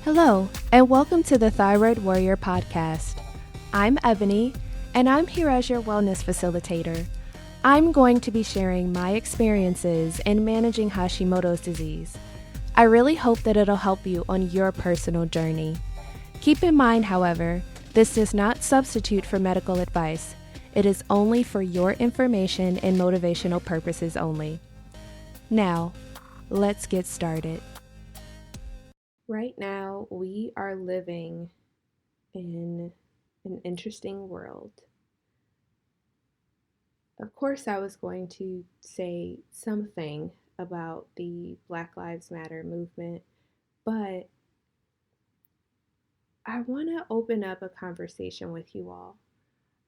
Hello, and welcome to the Thyroid Warrior podcast. I'm Ebony, and I'm here as your wellness facilitator. I'm going to be sharing my experiences in managing Hashimoto's disease. I really hope that it'll help you on your personal journey. Keep in mind, however, this does not substitute for medical advice. It is only for your information and motivational purposes only. Now, let's get started. Right now, we are living in an interesting world. Of course, I was going to say something about the Black Lives Matter movement, but I want to open up a conversation with you all.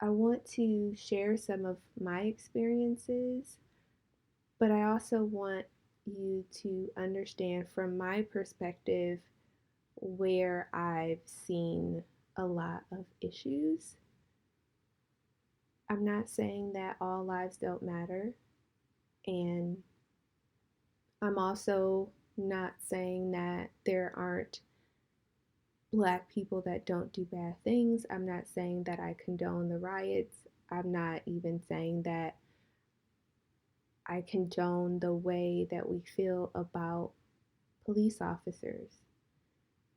I want to share some of my experiences, but I also want you to understand from my perspective where I've seen a lot of issues. I'm not saying that all lives don't matter, and I'm also not saying that there aren't Black people that don't do bad things. I'm not saying that I condone the riots. I'm not even saying that I condone the way that we feel about police officers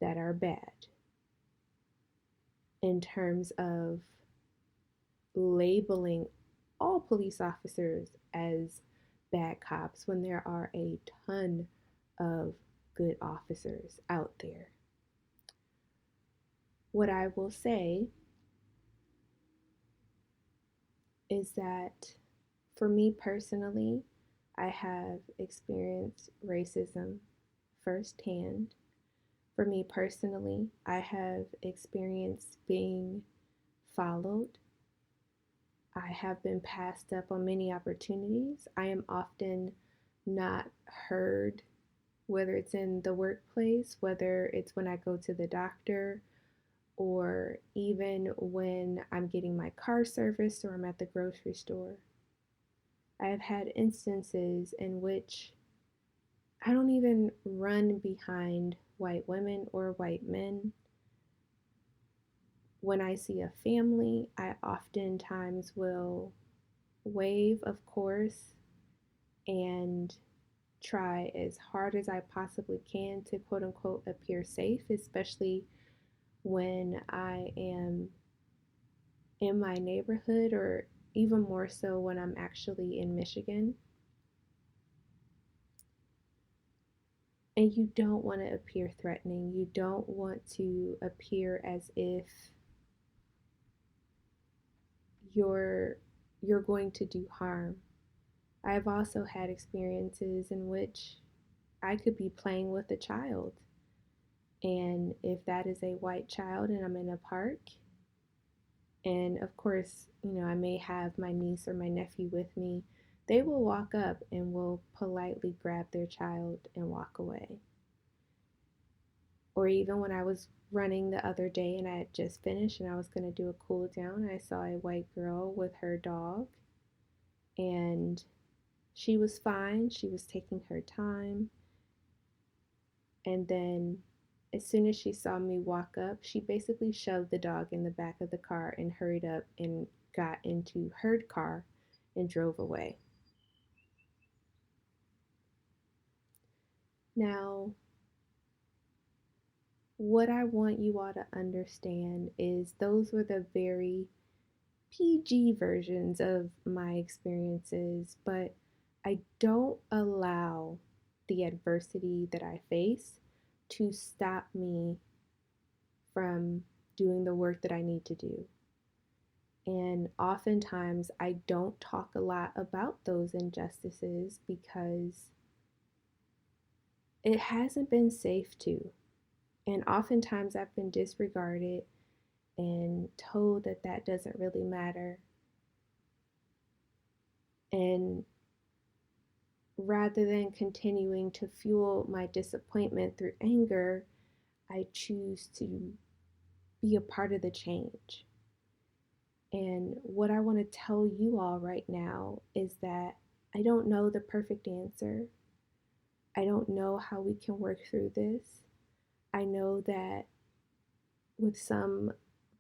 that are bad in terms of labeling all police officers as bad cops when there are a ton of good officers out there. What I will say is that for me personally, I have experienced racism firsthand. For me personally, I have experienced being followed. I have been passed up on many opportunities. I am often not heard, whether it's in the workplace, whether it's when I go to the doctor, or even when I'm getting my car serviced or I'm at the grocery store. I have had instances in which I don't even run behind white women or white men. When I see a family, I oftentimes will wave, of course, and try as hard as I possibly can to quote unquote appear safe, especially when I am in my neighborhood, or even more so when I'm actually in Michigan. And you don't want to appear threatening. You don't want to appear as if you're going to do harm. I've also had experiences in which I could be playing with a child. And if that is a white child and I'm in a park, and of course, I may have my niece or my nephew with me, they will walk up and will politely grab their child and walk away. Or even when I was running the other day and I had just finished and I was going to do a cool down, I saw a white girl with her dog, and she was fine. She was taking her time. And then as soon as she saw me walk up, she basically shoved the dog in the back of the car and hurried up and got into her car and drove away. Now, what I want you all to understand is those were the very PG versions of my experiences, but I don't allow the adversity that I face to stop me from doing the work that I need to do. And oftentimes I don't talk a lot about those injustices because it hasn't been safe to. And oftentimes I've been disregarded and told that that doesn't really matter. And rather than continuing to fuel my disappointment through anger, I choose to be a part of the change. And what I want to tell you all right now is that I don't know the perfect answer. I don't know how we can work through this. I know that with some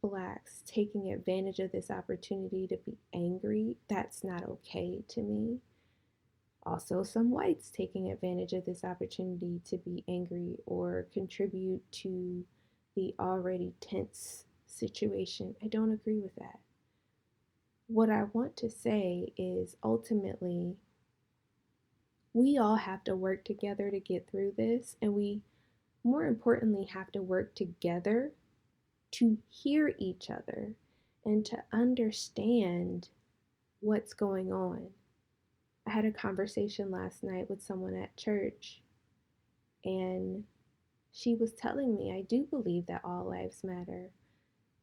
blacks taking advantage of this opportunity to be angry, that's not okay to me. Also, some whites taking advantage of this opportunity to be angry or contribute to the already tense situation. I don't agree with that. What I want to say is ultimately, we all have to work together to get through this, and we, more importantly, have to work together to hear each other and to understand what's going on. I had a conversation last night with someone at church, and she was telling me, I do believe that all lives matter,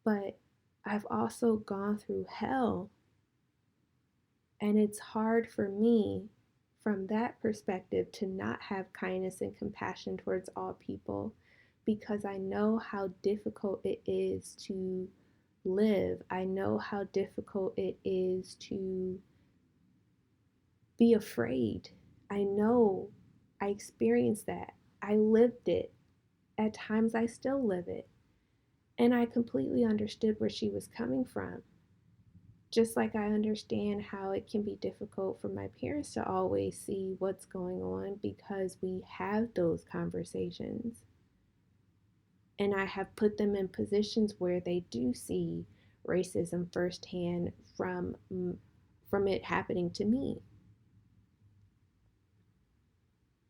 but I've also gone through hell, and it's hard for me from that perspective to not have kindness and compassion towards all people, because I know how difficult it is to live. I know how difficult it is to be afraid. I know I experienced that. I lived it. At times, I still live it. And I completely understood where she was coming from. Just like I understand how it can be difficult for my parents to always see what's going on because we have those conversations. And I have put them in positions where they do see racism firsthand from it happening to me.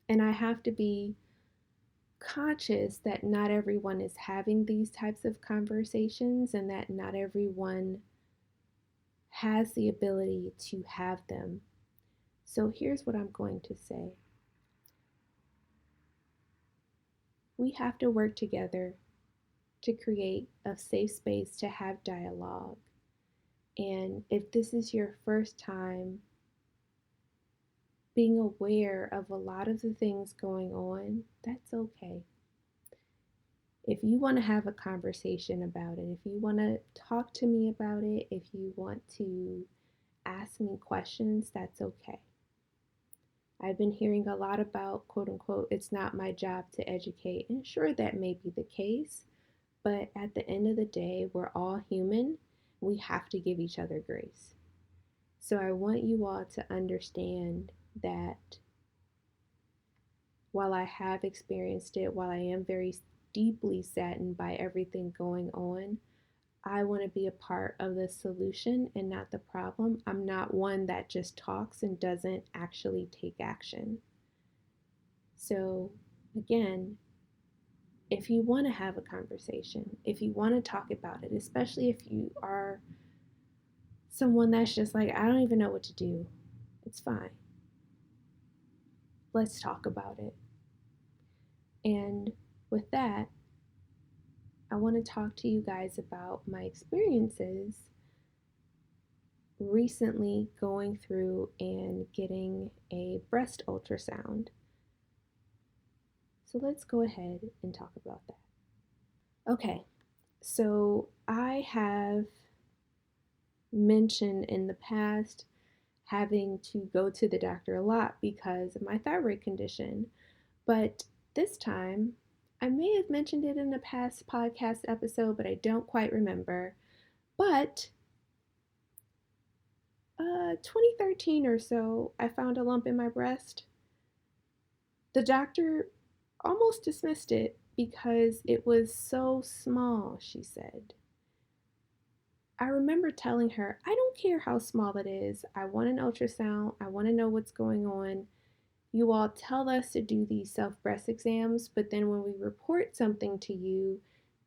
And I have to be conscious that not everyone is having these types of conversations and that not everyone has the ability to have them. So here's what I'm going to say. We have to work together to create a safe space to have dialogue. And if this is your first time being aware of a lot of the things going on, that's okay. If you want to have a conversation about it, if you want to talk to me about it, if you want to ask me questions, that's okay. I've been hearing a lot about, quote unquote, it's not my job to educate. And sure, that may be the case, but at the end of the day, we're all human. We have to give each other grace. So I want you all to understand that while I have experienced it, while I am very deeply saddened by everything going on, I want to be a part of the solution and not the problem. I'm not one that just talks and doesn't actually take action. So, again, if you want to have a conversation, if you want to talk about it, especially if you are someone that's just like, I don't even know what to do, it's fine. Let's talk about it. And with that, I want to talk to you guys about my experiences recently going through and getting a breast ultrasound. So let's go ahead and talk about that. Okay, so I have mentioned in the past having to go to the doctor a lot because of my thyroid condition, but this time I may have mentioned it in a past podcast episode, but I don't quite remember. But 2013 or so, I found a lump in my breast. The doctor almost dismissed it because it was so small, she said. I remember telling her, I don't care how small it is. I want an ultrasound. I want to know what's going on. You all tell us to do these self breast exams, but then when we report something to you,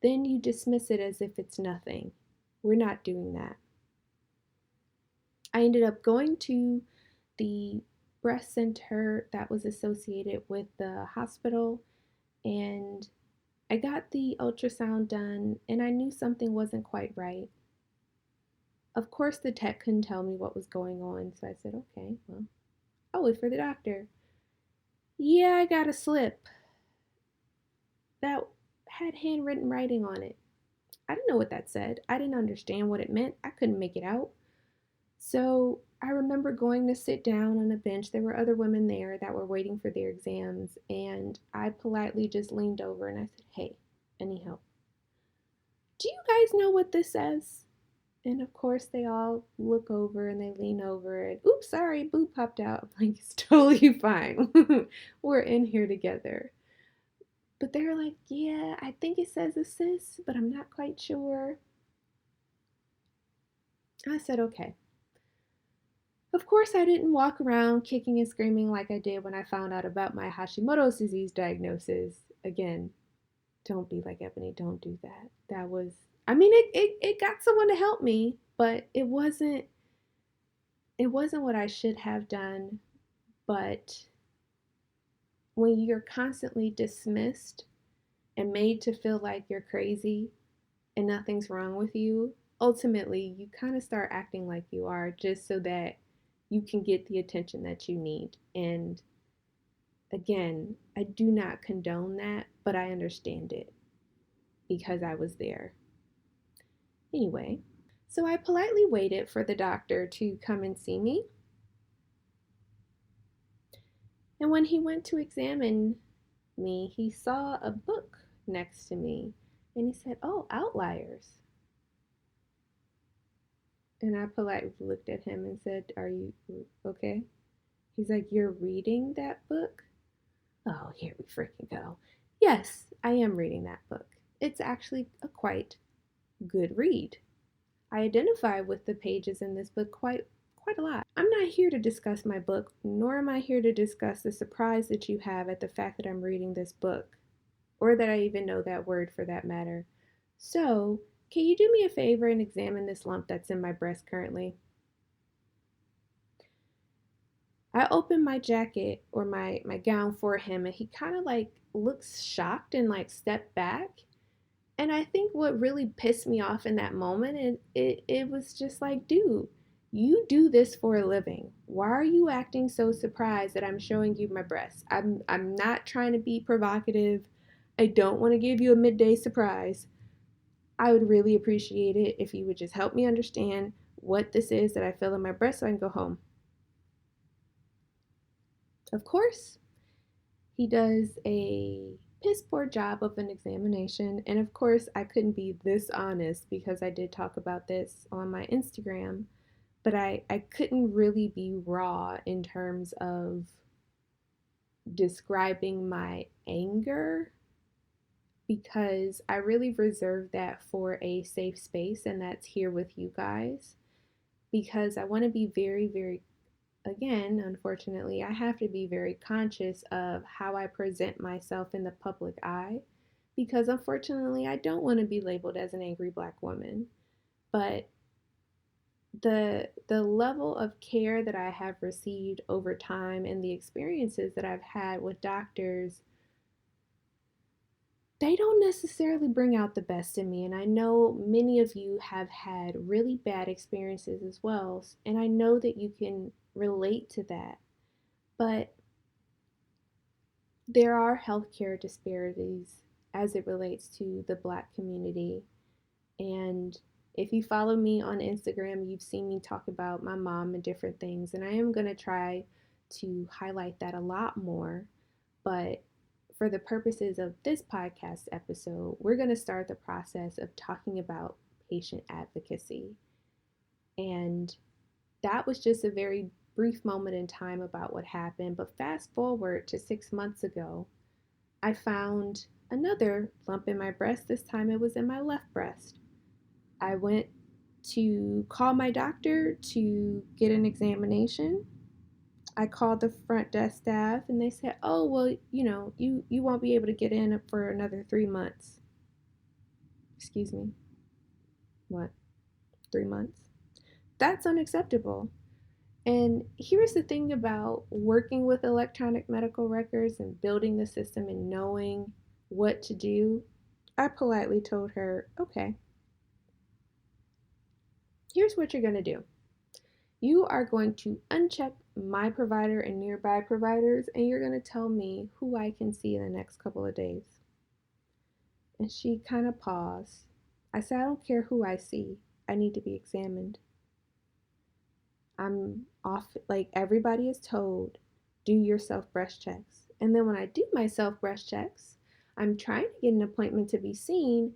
then you dismiss it as if it's nothing. We're not doing that. I ended up going to the breast center that was associated with the hospital, and I got the ultrasound done, and I knew something wasn't quite right. Of course, the tech couldn't tell me what was going on, so I said, okay, well, I'll wait for the doctor. Yeah, I got a slip that had handwritten writing on it. I didn't know what that said. I didn't understand what it meant. I couldn't make it out. So I remember going to sit down on a bench. There were other women there that were waiting for their exams, and I politely just leaned over and I said, "Hey, any help? Do you guys know what this says?" And of course, they all look over and they lean over and, "Oops, sorry, boo popped out." I'm like, "It's totally fine. We're in here together." But they were like, "Yeah, I think it says assist, but I'm not quite sure." I said, "Okay." Of course, I didn't walk around kicking and screaming like I did when I found out about my Hashimoto's disease diagnosis. Again, don't be like Ebony. Don't do that. That was, I mean, it got someone to help me, but it wasn't what I should have done. But when you're constantly dismissed and made to feel like you're crazy and nothing's wrong with you, ultimately you kind of start acting like you are just so that you can get the attention that you need. And again, I do not condone that, but I understand it because I was there. Anyway, so I politely waited for the doctor to come and see me. And when he went to examine me, he saw a book next to me and he said, "Oh, outliers." And I politely looked at him and said, "Are you okay?" He's like, "You're reading that book?" Oh, here we freaking go. Yes, I am reading that book. It's actually a quite good read. I identify with the pages in this book quite a lot. I'm not here to discuss my book, nor am I here to discuss the surprise that you have at the fact that I'm reading this book, or that I even know that word for that matter. So, can you do me a favor and examine this lump that's in my breast currently? I opened my jacket or my gown for him, and he kind of like looks shocked and like stepped back. And I think what really pissed me off in that moment, it was just like, dude, you do this for a living. Why are you acting so surprised that I'm showing you my breasts? I'm not trying to be provocative. I don't want to give you a midday surprise. I would really appreciate it if you would just help me understand what this is that I feel in my breast so I can go home. Of course, he does a piss poor job of an examination. And of course, I couldn't be this honest because I did talk about this on my Instagram, but I couldn't really be raw in terms of describing my anger because I really reserve that for a safe space, and that's here with you guys because I want to be very, very, again, unfortunately, I have to be very conscious of how I present myself in the public eye because unfortunately, I don't want to be labeled as an angry black woman. But the level of care that I have received over time and the experiences that I've had with doctors, they don't necessarily bring out the best in me. And I know many of you have had really bad experiences as well. And I know that you can relate to that. But there are healthcare disparities as it relates to the Black community. And if you follow me on Instagram, you've seen me talk about my mom and different things. And I am going to try to highlight that a lot more. But for the purposes of this podcast episode, we're going to start the process of talking about patient advocacy. And that was just a very brief moment in time about what happened. But fast forward to 6 months ago, I found another lump in my breast. This time it was in my left breast. I went to call my doctor to get an examination. I called the front desk staff and they said, "Oh, well, you won't be able to get in for another 3 months." Excuse me. What? 3 months? That's unacceptable. And here's the thing about working with electronic medical records and building the system and knowing what to do. I politely told her, "Okay, here's what you're going to do. You are going to uncheck my provider and nearby providers, and you're going to tell me who I can see in the next couple of days." And she kind of paused. I said, "I don't care who I see. I need to be examined." I'm off, like everybody is told, do your self breast checks. And then when I do my self breast checks, I'm trying to get an appointment to be seen.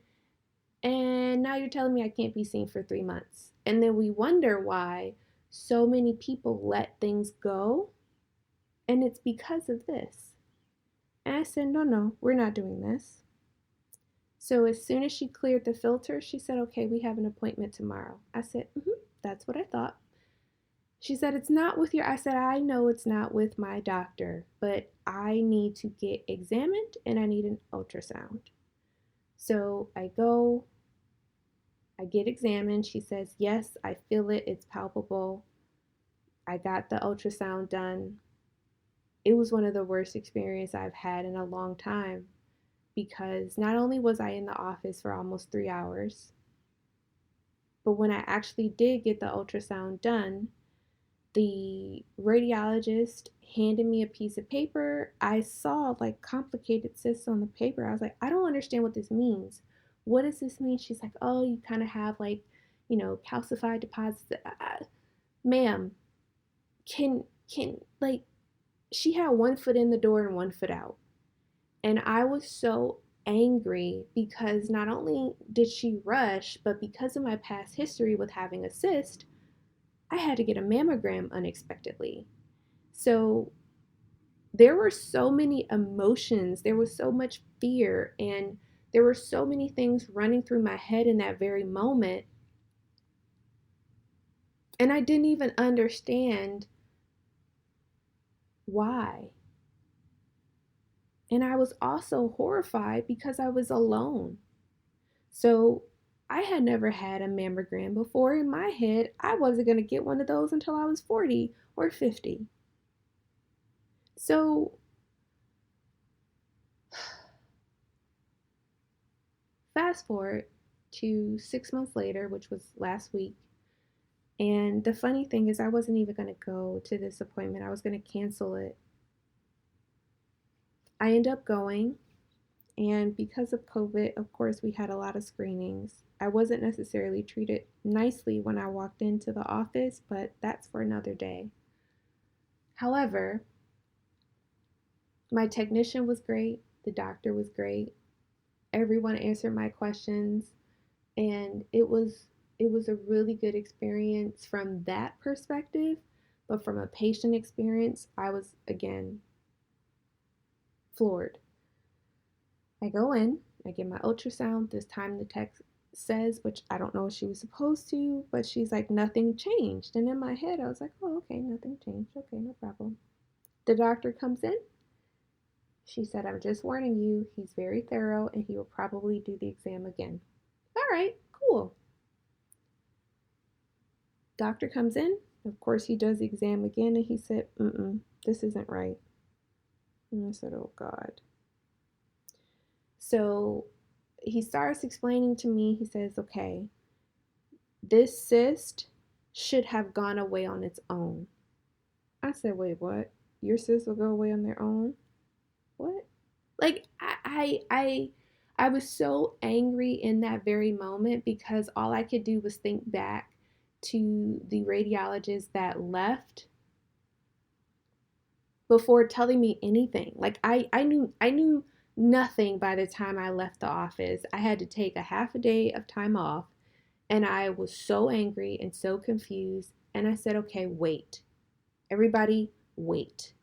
And now you're telling me I can't be seen for 3 months. And then we wonder why so many people let things go. And it's because of this. And I said, no, no, we're not doing this. So as soon as she cleared the filter, she said, okay, we have an appointment tomorrow. I said, that's what I thought. She said, it's not with your, I said, I know it's not with my doctor, but I need to get examined and I need an ultrasound. So I go, I get examined. She says, yes, I feel it. It's palpable. I got the ultrasound done. It was one of the worst experiences I've had in a long time because not only was I in the office for almost 3 hours, but when I actually did get the ultrasound done, the radiologist handed me a piece of paper. I saw like complicated cysts on the paper. I was like, I don't understand what this means. What does this mean? She's like, oh, you kind of have like, calcified deposits. Ma'am, can like she had one foot in the door and one foot out. And I was so angry because not only did she rush, but because of my past history with having a cyst, I had to get a mammogram unexpectedly. So there were so many emotions, there was so much fear, and there were so many things running through my head in that very moment. And I didn't even understand why. And I was also horrified because I was alone. So I had never had a mammogram before. In my head, I wasn't going to get one of those until I was 40 or 50. So fast forward to 6 months later, which was last week. And the funny thing is, I wasn't even going to go to this appointment. I was going to cancel it. I ended up going, and because of COVID, of course, we had a lot of screenings. I wasn't necessarily treated nicely when I walked into the office, but that's for another day. However, my technician was great, the doctor was great, everyone answered my questions, and it was a really good experience from that perspective. But from a patient experience, I was again floored. I go in, I get my ultrasound. This time the tech says, which I don't know if she was supposed to, but she's like, nothing changed. And in my head, I was like, oh, okay, nothing changed. Okay, no problem. The doctor comes in. She said, I'm just warning you, he's very thorough and he will probably do the exam again. All right, cool. Doctor comes in. Of course, he does the exam again and he said, this isn't right. And I said, oh, God. So he starts explaining to me, he says, okay, this cyst should have gone away on its own. I said, wait, what? Your cysts will go away on their own? What? Like, I was so angry in that very moment because all I could do was think back to the radiologist that left before telling me anything. Like I knew nothing by the time I left the office. I had to take a half a day of time off and I was so angry and so confused. And I said, okay, wait. Everybody, wait.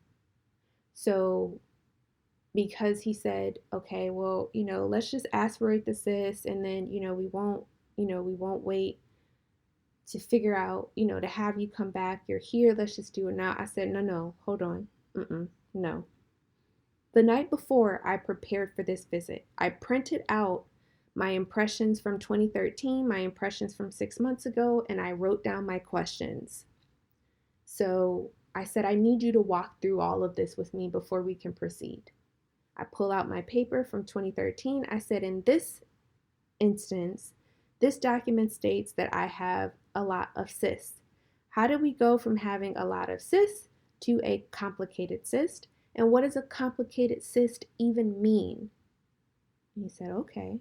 So because he said, okay, well, let's just aspirate the cyst and then, we won't wait to figure out, to have you come back. You're here. Let's just do it now. I said, no, hold on. No. The night before I prepared for this visit, I printed out my impressions from 2013, my impressions from 6 months ago, and I wrote down my questions. So I said, I need you to walk through all of this with me before we can proceed. I pull out my paper from 2013. I said, in this instance, this document states that I have a lot of cysts. How did we go from having a lot of cysts to a complicated cyst? And what does a complicated cyst even mean? And he said, okay.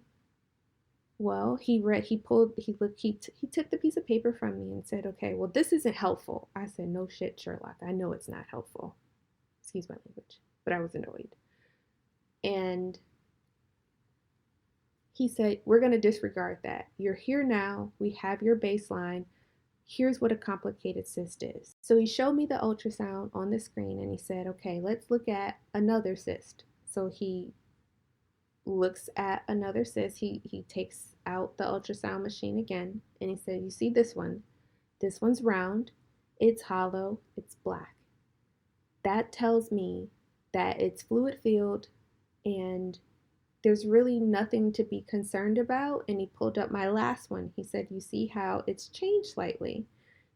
Well, he read, he pulled, he looked, he took the piece of paper from me and said, okay, well, this isn't helpful. I said, no shit, Sherlock. I know it's not helpful. Excuse my language, but I was annoyed. And he said, we're going to disregard that. You're here now. We have your baseline. Here's what a complicated cyst is. So he showed me the ultrasound on the screen and he said, okay, let's look at another cyst. So he looks at another cyst. He takes out the ultrasound machine again and he said, you see this one? This one's round, it's hollow, it's black. That tells me that it's fluid filled and there's really nothing to be concerned about. And he pulled up my last one. He said, you see how it's changed slightly.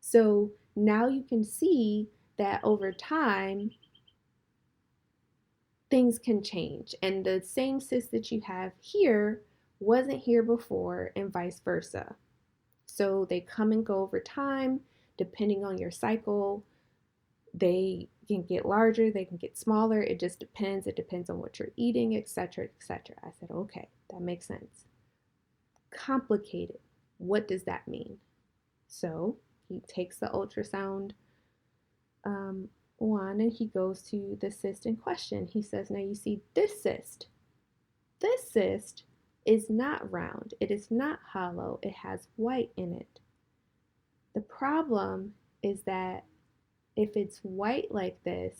So now you can see that over time, things can change. And the same cyst that you have here wasn't here before, and vice versa. So they come and go over time, depending on your cycle. They can get larger, they can get smaller. It just depends. It depends on what you're eating, etc., etc. I said, okay, that makes sense. Complicated. What does that mean? So he takes the ultrasound one and he goes to the cyst in question. He says, now you see this cyst. This cyst is not round. It is not hollow. It has white in it. The problem is that if it's white like this,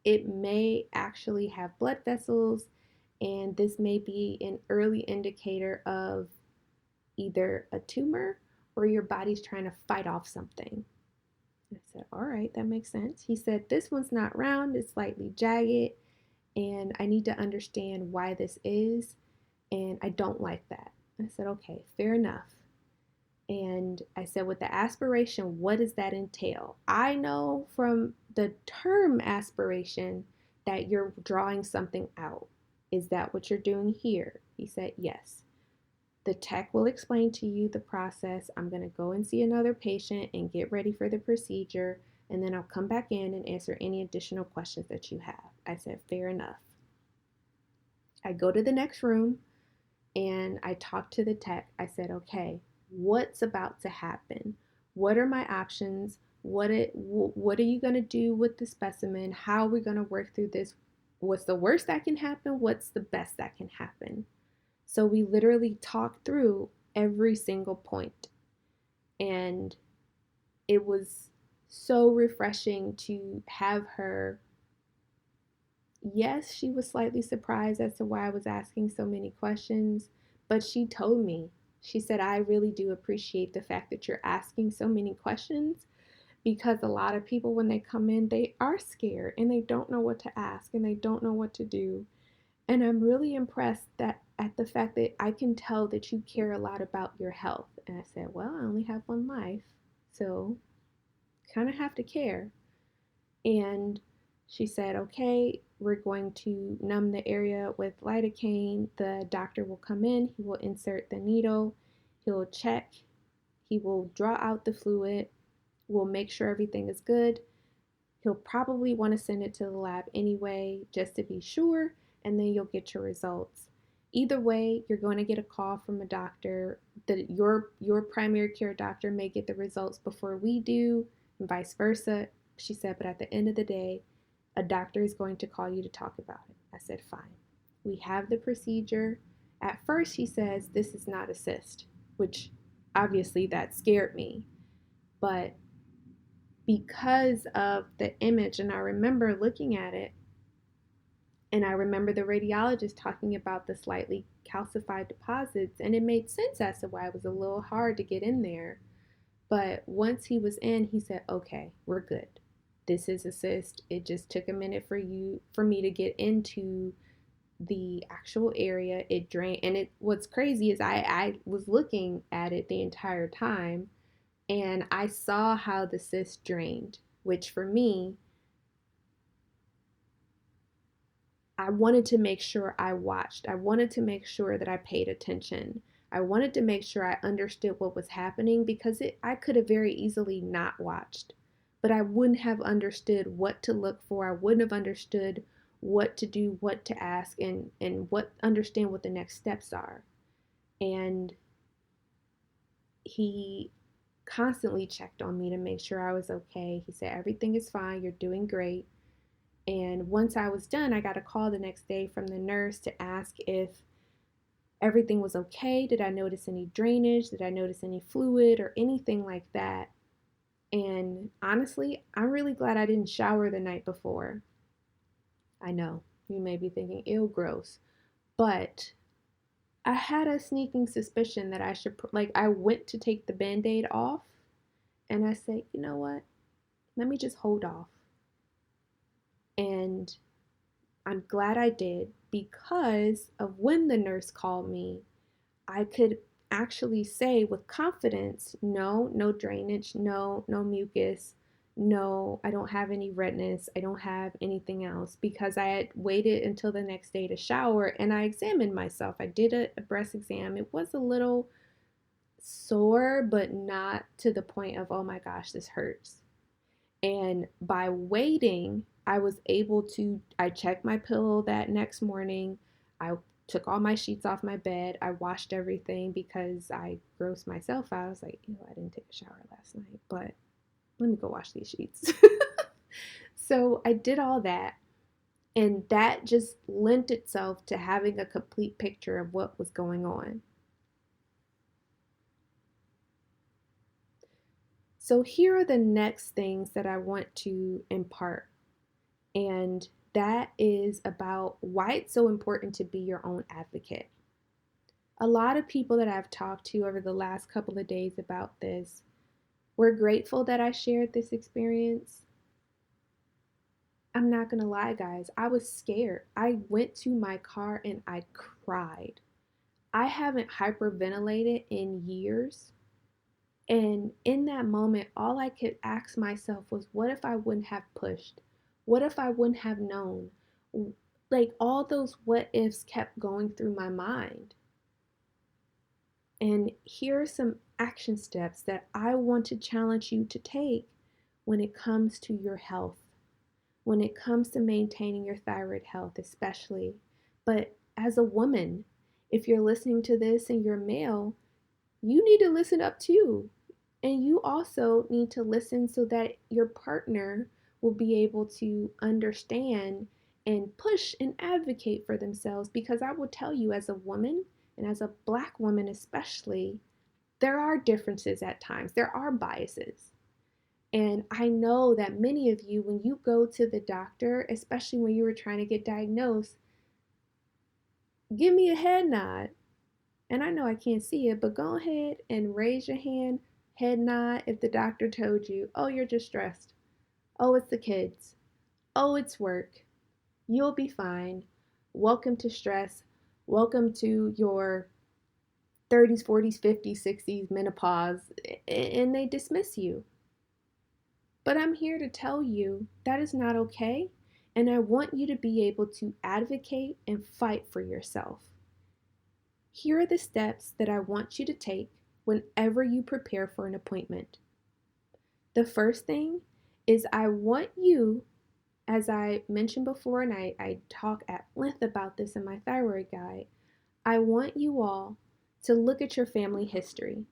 it may actually have blood vessels, and this may be an early indicator of either a tumor or your body's trying to fight off something. I said, all right, that makes sense. He said, this one's not round, it's slightly jagged, and I need to understand why this is, and I don't like that. I said, okay, fair enough. And I said, with the aspiration, what does that entail? I know from the term aspiration that you're drawing something out. Is that what you're doing here? He said, yes. The tech will explain to you the process. I'm going to go and see another patient and get ready for the procedure, and then I'll come back in and answer any additional questions that you have. I said, fair enough. I go to the next room and I talk to the tech. I said, okay, what's about to happen? What are my options? What are you going to do with the specimen? How are we going to work through this? What's the worst that can happen? What's the best that can happen? So we literally talked through every single point. And it was so refreshing to have her. Yes, she was slightly surprised as to why I was asking so many questions, but she told me, she said, I really do appreciate the fact that you're asking so many questions, because a lot of people, when they come in, they are scared and they don't know what to ask and they don't know what to do. And I'm really impressed that at the fact that I can tell that you care a lot about your health. And I said, well, I only have one life, so kind of have to care. And she said, okay, we're going to numb the area with lidocaine. The doctor will come in, he will insert the needle, he'll check, he will draw out the fluid, we'll make sure everything is good. He'll probably want to send it to the lab anyway, just to be sure, and then you'll get your results. Either way, you're going to get a call from a doctor. Your primary care doctor may get the results before we do, and vice versa. She said, but at the end of the day, a doctor is going to call you to talk about it. I said, fine. We have the procedure. At first, he says, this is not a cyst, which obviously that scared me. But because of the image, and I remember looking at it, and I remember the radiologist talking about the slightly calcified deposits, and it made sense as to why it was a little hard to get in there. But once he was in, he said, okay, we're good. This is a cyst. It just took a minute for me to get into the actual area. It drained, and what's crazy is I was looking at it the entire time, and I saw how the cyst drained, which for me, I wanted to make sure I watched. I wanted to make sure that I paid attention. I wanted to make sure I understood what was happening, because I could have very easily not watched, but I wouldn't have understood what to look for. I wouldn't have understood what to do, what to ask, and understand what the next steps are. And he constantly checked on me to make sure I was okay. He said, "Everything is fine, you're doing great." And once I was done, I got a call the next day from the nurse to ask if everything was okay. Did I notice any drainage? Did I notice any fluid or anything like that? And honestly, I'm really glad I didn't shower the night before. I know you may be thinking, ew, gross. But I had a sneaking suspicion that I should, like, I went to take the band aid off and I said, you know what? Let me just hold off. And I'm glad I did because of when the nurse called me, I could actually say with confidence, no, no drainage, no, no mucus, no, I don't have any redness, I don't have anything else because I had waited until the next day to shower and I examined myself. I did a breast exam. It was a little sore, but not to the point of, oh my gosh, this hurts. And by waiting, I checked my pillow that next morning. I took all my sheets off my bed. I washed everything because I grossed myself out. I was like, ew, I didn't take a shower last night, but let me go wash these sheets. So I did all that. And that just lent itself to having a complete picture of what was going on. So here are the next things that I want to impart. And that is about why it's so important to be your own advocate. A lot of people that I've talked to over the last couple of days about this were grateful that I shared this experience. I'm not going to lie, guys. I was scared. I went to my car and I cried. I haven't hyperventilated in years. And in that moment, all I could ask myself was, what if I wouldn't have pushed? What if I wouldn't have known? Like all those what ifs kept going through my mind. And here are some action steps that I want to challenge you to take when it comes to your health, when it comes to maintaining your thyroid health, especially. But as a woman, if you're listening to this and you're male, you need to listen up too. And you also need to listen so that your partner will be able to understand and push and advocate for themselves. Because I will tell you, as a woman, and as a Black woman especially, there are differences at times, there are biases. And I know that many of you, when you go to the doctor, especially when you were trying to get diagnosed, give me a head nod. And I know I can't see it, but go ahead and raise your hand, head nod if the doctor told you, oh, you're just stressed. Oh, it's the kids. Oh, it's work. You'll be fine. Welcome to stress. Welcome to your 30s, 40s, 50s, 60s, menopause. And they dismiss you. But I'm here to tell you that is not okay. And I want you to be able to advocate and fight for yourself. Here are the steps that I want you to take whenever you prepare for an appointment. The first thing is I want you, as I mentioned before, and I talk at length about this in my thyroid guide, I want you all to look at your family history.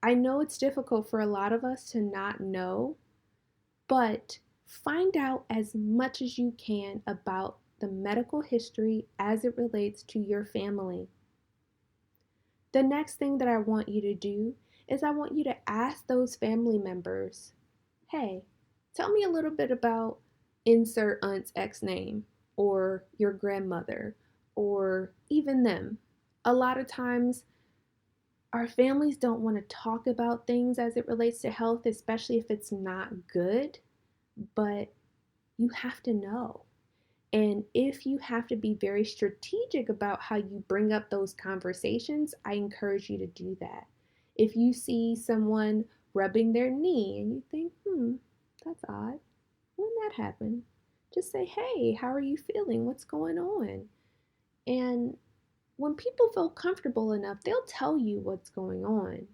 I know it's difficult for a lot of us to not know, but find out as much as you can about the medical history as it relates to your family. The next thing that I want you to do is I want you to ask those family members, hey, tell me a little bit about insert aunt's ex name or your grandmother or even them. A lot of times our families don't want to talk about things as it relates to health, especially if it's not good, but you have to know. And if you have to be very strategic about how you bring up those conversations, I encourage you to do that. If you see someone rubbing their knee and you think, that's odd, when that happened, just say, hey, how are you feeling? What's going on? And when people feel comfortable enough, they'll tell you what's going on.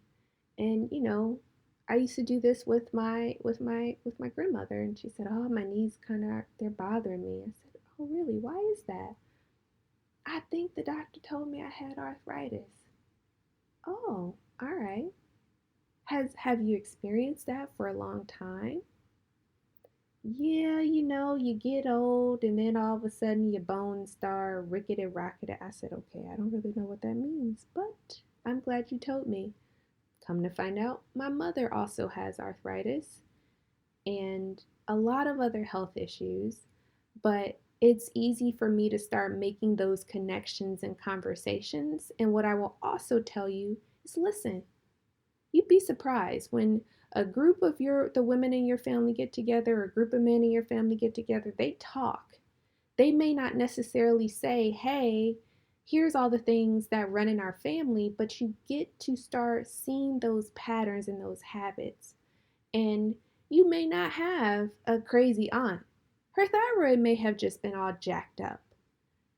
And I used to do this with my grandmother, and she said, "Oh, my knees they're bothering me." I said, "Oh, really? Why is that?" "I think the doctor told me I had arthritis." "Oh, all right." Have you experienced that for a long time? Yeah, you get old and then all of a sudden your bones start rickety rackety. I said, okay, I don't really know what that means, but I'm glad you told me. Come to find out, my mother also has arthritis and a lot of other health issues, but it's easy for me to start making those connections and conversations. And what I will also tell you is listen, you'd be surprised when a group of the women in your family get together, or a group of men in your family get together, they talk. They may not necessarily say, hey, here's all the things that run in our family, but you get to start seeing those patterns and those habits. And you may not have a crazy aunt. Her thyroid may have just been all jacked up.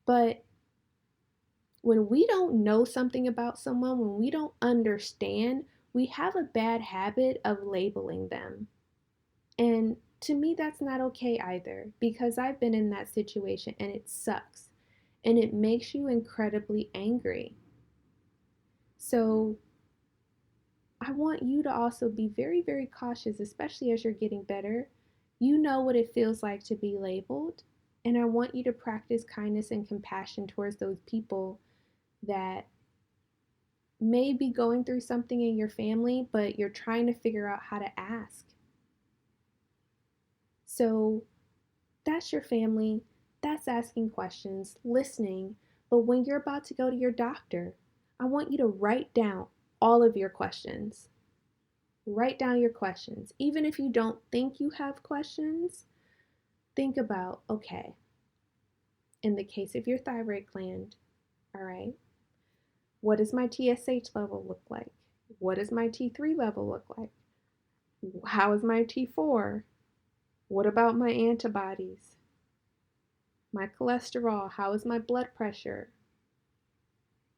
But when we don't know something about someone, when we don't understand, we have a bad habit of labeling them. And to me, that's not okay either, because I've been in that situation and it sucks. And it makes you incredibly angry. So I want you to also be very, very cautious, especially as you're getting better. You know what it feels like to be labeled. And I want you to practice kindness and compassion towards those people that may be going through something in your family, but you're trying to figure out how to ask. So that's your family. That's asking questions, listening. But when you're about to go to your doctor, I want you to write down all of your questions. Write down your questions. Even if you don't think you have questions, think about, okay, in the case of your thyroid gland, all right, what does my TSH level look like? What does my T3 level look like? How is my T4? What about my antibodies? My cholesterol? How is my blood pressure?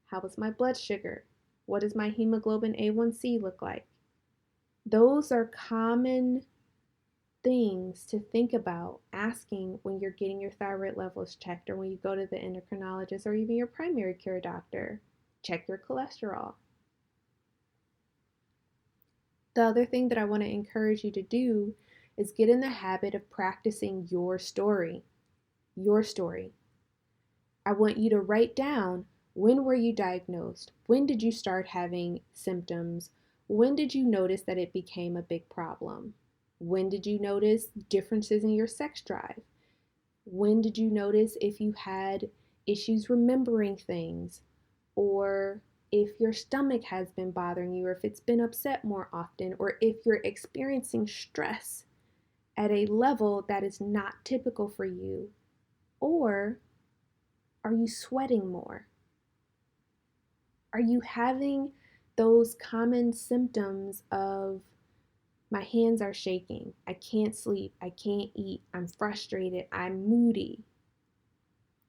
How is my blood sugar? What does my hemoglobin A1C look like? Those are common things to think about asking when you're getting your thyroid levels checked, or when you go to the endocrinologist, or even your primary care doctor. Check your cholesterol. The other thing that I want to encourage you to do is get in the habit of practicing your story. Your story. I want you to write down, when were you diagnosed? When did you start having symptoms? When did you notice that it became a big problem? When did you notice differences in your sex drive? When did you notice if you had issues remembering things, or if your stomach has been bothering you, or if it's been upset more often, or if you're experiencing stress at a level that is not typical for you, or are you sweating more? Are you having those common symptoms of my hands are shaking, I can't sleep, I can't eat, I'm frustrated, I'm moody?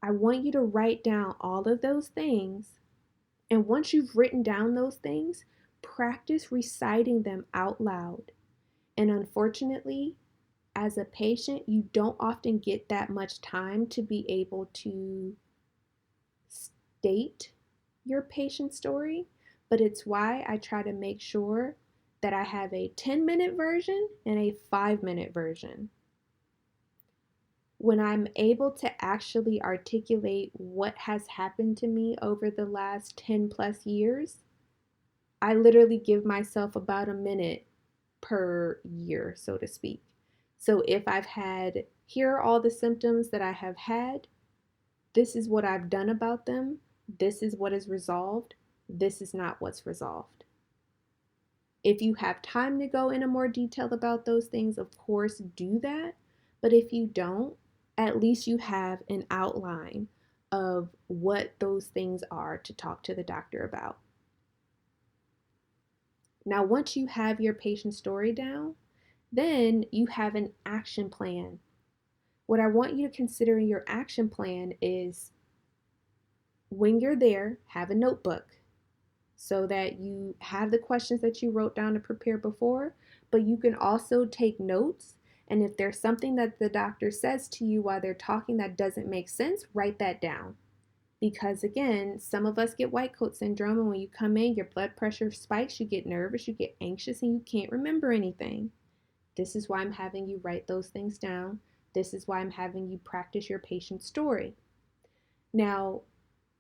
I want you to write down all of those things. And once you've written down those things, practice reciting them out loud. And unfortunately, as a patient, you don't often get that much time to be able to state your patient story, but it's why I try to make sure that I have a 10-minute version and a 5-minute version. When I'm able to actually articulate what has happened to me over the last 10 plus years, I literally give myself about a minute per year, so to speak. So if I've had, here are all the symptoms that I have had, this is what I've done about them, this is what is resolved, this is not what's resolved. If you have time to go into more detail about those things, of course, do that. But if you don't, at least you have an outline of what those things are to talk to the doctor about. Now, once you have your patient story down, then you have an action plan. What I want you to consider in your action plan is, when you're there, have a notebook so that you have the questions that you wrote down to prepare before, but you can also take notes. And if there's something that the doctor says to you while they're talking that doesn't make sense, write that down. Because again, some of us get white coat syndrome, and when you come in, your blood pressure spikes, you get nervous, you get anxious, and you can't remember anything. This is why I'm having you write those things down. This is why I'm having you practice your patient story. Now,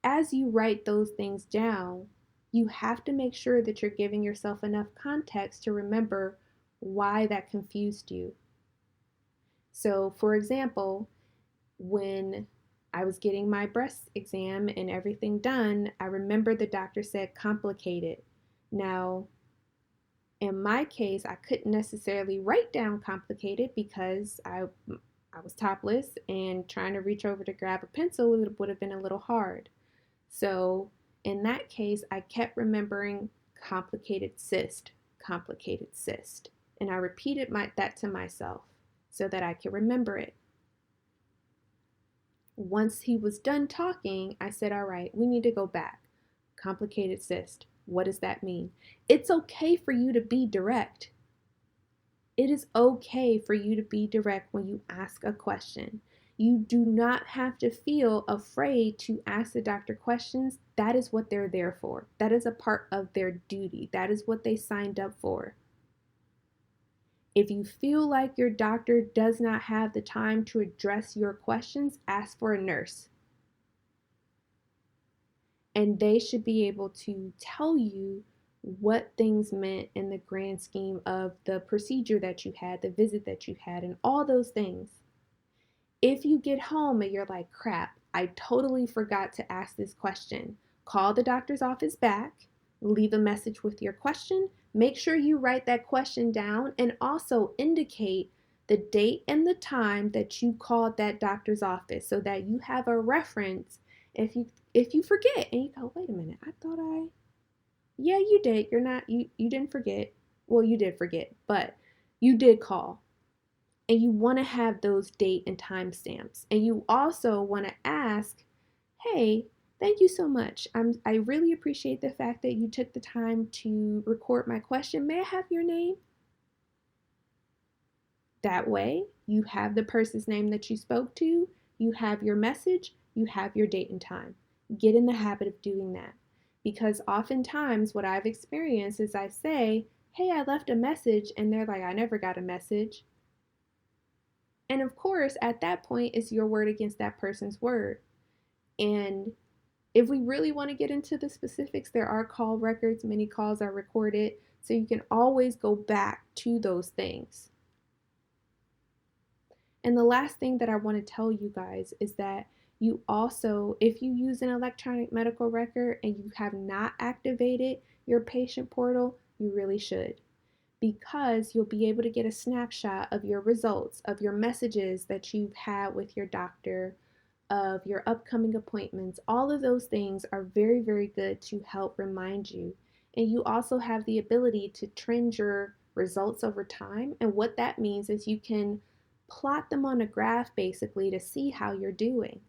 as you write those things down, you have to make sure that you're giving yourself enough context to remember why that confused you. So, for example, when I was getting my breast exam and everything done, I remember the doctor said complicated. Now, in my case, I couldn't necessarily write down complicated because I was topless and trying to reach over to grab a pencil would have been a little hard. So, in that case, I kept remembering complicated cyst, complicated cyst. And I repeated that to myself so that I could remember it. Once he was done talking, I said, all right, we need to go back. Complicated cyst. What does that mean? It's okay for you to be direct. It is okay for you to be direct when you ask a question. You do not have to feel afraid to ask the doctor questions. That is what they're there for. That is a part of their duty. That is what they signed up for. If you feel like your doctor does not have the time to address your questions, ask for a nurse. And they should be able to tell you what things meant in the grand scheme of the procedure that you had, the visit that you had, and all those things. If you get home and you're like, crap, I totally forgot to ask this question, call the doctor's office back, leave a message with your question, make sure you write that question down, and also indicate the date and the time that you called that doctor's office so that you have a reference if you forget and you go, wait a minute, yeah, you did. You didn't forget. Well, you did forget, but you did call. And you want to have those date and time stamps. And you also want to ask, hey, thank you so much. I really appreciate the fact that you took the time to record my question. May I have your name? That way, you have the person's name that you spoke to, you have your message, you have your date and time. Get in the habit of doing that. Because oftentimes, what I've experienced is I say, hey, I left a message, and they're like, I never got a message. And of course, at that point, it's your word against that person's word. And if we really want to get into the specifics, there are call records, many calls are recorded, so you can always go back to those things. And the last thing that I want to tell you guys is that you also, if you use an electronic medical record and you have not activated your patient portal, you really should. Because you'll be able to get a snapshot of your results, of your messages that you've had with your doctor, of your upcoming appointments. All of those things are very, very good to help remind you. And you also have the ability to trend your results over time. And what that means is you can plot them on a graph basically to see how you're doing.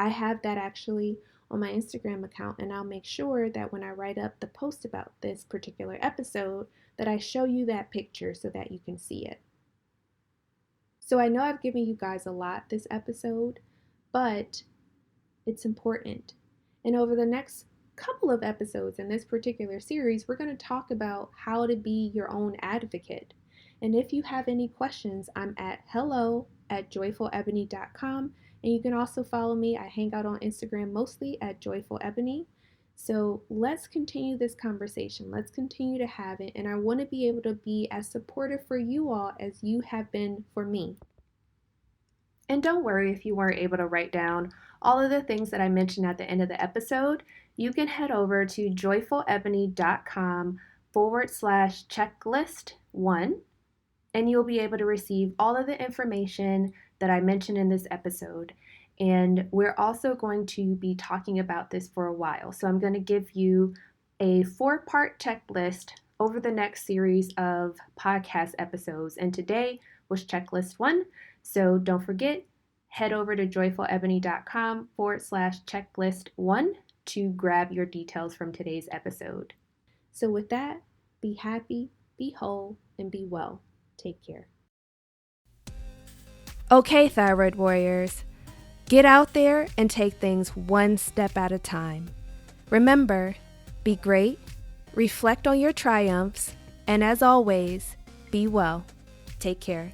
I have that actually on my Instagram account, and I'll make sure that when I write up the post about this particular episode that I show you that picture so that you can see it. So I know I've given you guys a lot this episode, but it's important. And over the next couple of episodes in this particular series, we're going to talk about how to be your own advocate. And if you have any questions, I'm at hello@joyfulebony.com. And you can also follow me. I hang out on Instagram mostly at joyfulebony. So let's continue this conversation. Let's continue to have it. And I want to be able to be as supportive for you all as you have been for me. And don't worry if you weren't able to write down all of the things that I mentioned at the end of the episode. You can head over to joyfulebony.com/checklist1, and you'll be able to receive all of the information that I mentioned in this episode. And we're also going to be talking about this for a while. So I'm going to give you a 4-part checklist over the next series of podcast episodes. And today was checklist 1. So don't forget, head over to joyfulebony.com/checklist1 to grab your details from today's episode. So with that, be happy, be whole, and be well. Take care. Okay, thyroid warriors. Get out there and take things one step at a time. Remember, be great, reflect on your triumphs, and as always, be well. Take care.